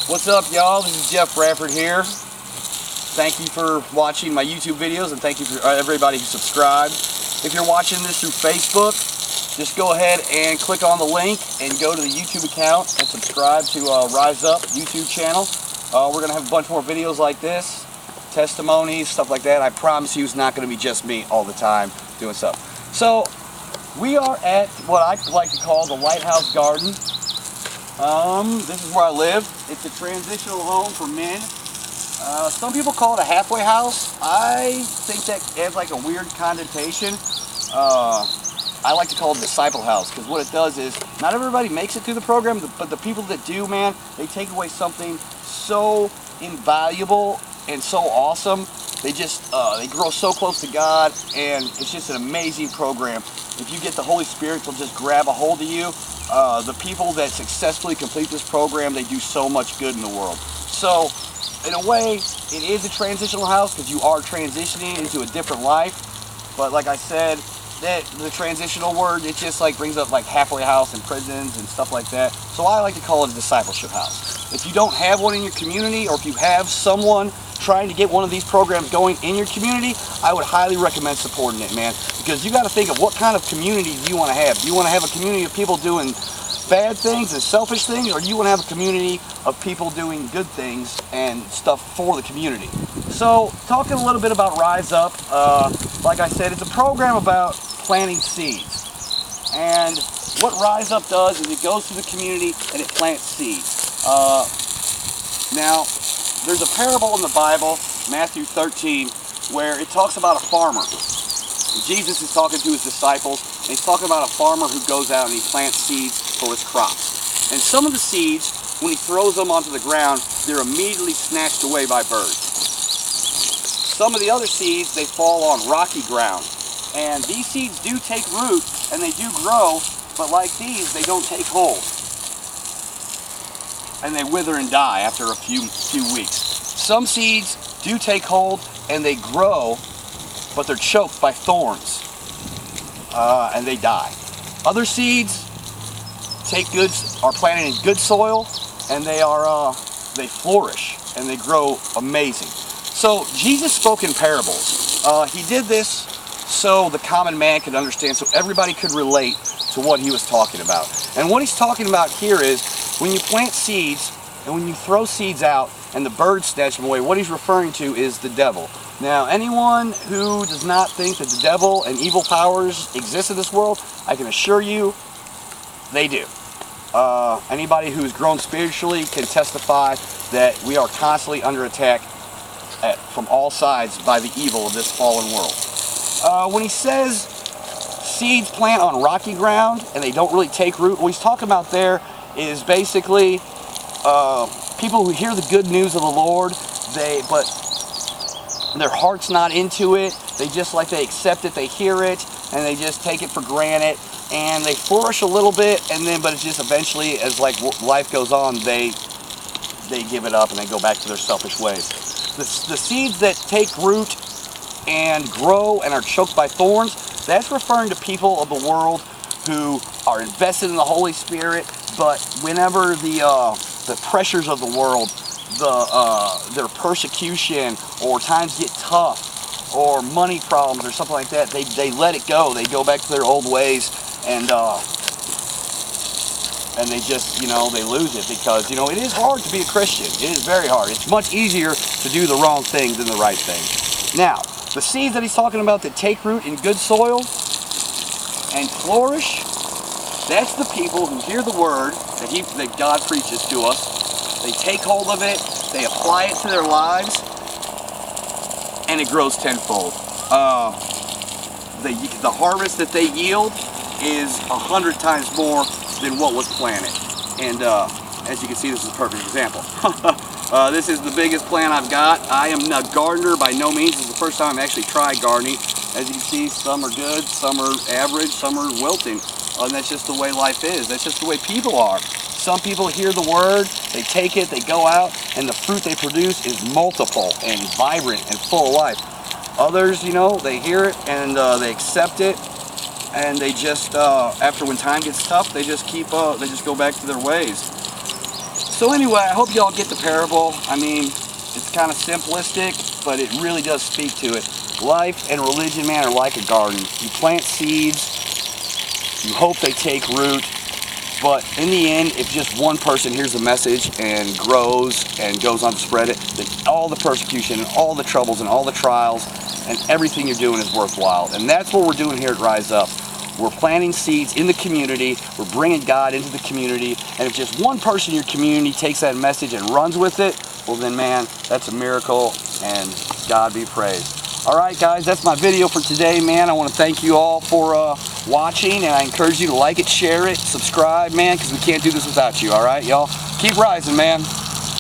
What's up, y'all? This is Jeff Bradford here. Thank you for watching my YouTube videos, and thank you for everybody who subscribed. If you're watching this through Facebook, just go ahead and click on the link and go to the YouTube account and subscribe to Rise Up YouTube channel. We're going to have a bunch more videos like this, testimonies, stuff like that. I promise you it's not going to be just me all the time doing stuff. So, we are at what I like to call the Lighthouse Garden. This is where I live. It's a transitional home for men. Some people call it a halfway house. I think that adds like a weird connotation. I like to call it a disciple house, because what it does is, not everybody makes it through the program, but the people that do, man, they take away something so invaluable and so awesome. They just, they grow so close to God, and it's just an amazing program. If you get the Holy Spirit, they'll just grab a hold of you. The people that successfully complete this program, they do so much good in the world. So, in a way, it is a transitional house because you are transitioning into a different life. But like I said, that the transitional word, it just like brings up like halfway house and prisons and stuff like that. So I like to call it a discipleship house. If you don't have one in your community, or if you have someone trying to get one of these programs going in your community, I would highly recommend supporting it, man. Because you got to think of what kind of community do you want to have. Do you want to have a community of people doing bad things and selfish things, or do you want to have a community of people doing good things and stuff for the community? So, talking a little bit about Rise Up, like I said, it's a program about planting seeds. And what Rise Up does is it goes to the community and it plants seeds. Now, there's a parable in the Bible, Matthew 13, where it talks about a farmer. Jesus is talking to his disciples, and he's talking about a farmer who goes out and he plants seeds for his crops. And some of the seeds, when he throws them onto the ground, they're immediately snatched away by birds. Some of the other seeds, they fall on rocky ground. And these seeds do take root, and they do grow, but like these, they don't take hold. And they wither and die after a few weeks. Some seeds do take hold, and they grow, but they're choked by thorns, and they die. Other seeds are planted in good soil, and they flourish and they grow amazing. So Jesus spoke in parables. He did this so the common man could understand, so everybody could relate to what he was talking about. And what he's talking about here is when you plant seeds and when you throw seeds out and the birds snatch them away, what he's referring to is the devil. Now, anyone who does not think that the devil and evil powers exist in this world, I can assure you, they do. Anybody who's grown spiritually can testify that we are constantly under attack from all sides by the evil of this fallen world. When he says seeds plant on rocky ground and they don't really take root, what he's talking about there is basically people who hear the good news of the Lord, but their heart's not into it. They accept it, they hear it, and they just take it for granted, and they flourish a little bit, but it's just eventually, as like life goes on, they give it up and they go back to their selfish ways. The seeds that take root and grow and are choked by thorns, that's referring to people of the world who are invested in the Holy Spirit, but whenever the pressures of the world, their persecution, or times get tough, or money problems, or something like that, they let it go. They go back to their old ways, and they just, they lose it, because, it is hard to be a Christian. It is very hard. It's much easier to do the wrong thing than the right thing. Now, the seeds that he's talking about that take root in good soil and flourish, that's the people who hear the word that God preaches to us. They take hold of it, they apply it to their lives, and it grows tenfold. The harvest that they yield is 100 times more than what was planted. And as you can see, this is a perfect example. This is the biggest plant I've got. I am a gardener by no means. This is the first time I've actually tried gardening. As you can see, some are good, some are average, some are wilting. And that's just the way life is. That's just the way people are. Some people hear the word, they take it, they go out, and the fruit they produce is multiple and vibrant and full of life. Others, they hear it and they accept it, and they just, after when time gets tough, they just go back to their ways. So anyway, I hope y'all get the parable. I mean, it's kind of simplistic, but it really does speak to it. Life and religion, man, are like a garden. You plant seeds, you hope they take root, but in the end, if just one person hears the message and grows and goes on to spread it, then all the persecution and all the troubles and all the trials and everything you're doing is worthwhile. And that's what we're doing here at Rise Up. We're planting seeds in the community, we're bringing God into the community, and if just one person in your community takes that message and runs with it, well then, man, that's a miracle, and God be praised. All right, guys, that's my video for today, man. I want to thank you all for watching, and I encourage you to like it, share it, subscribe, man, because we can't do this without you, all right, y'all? Keep rising, man.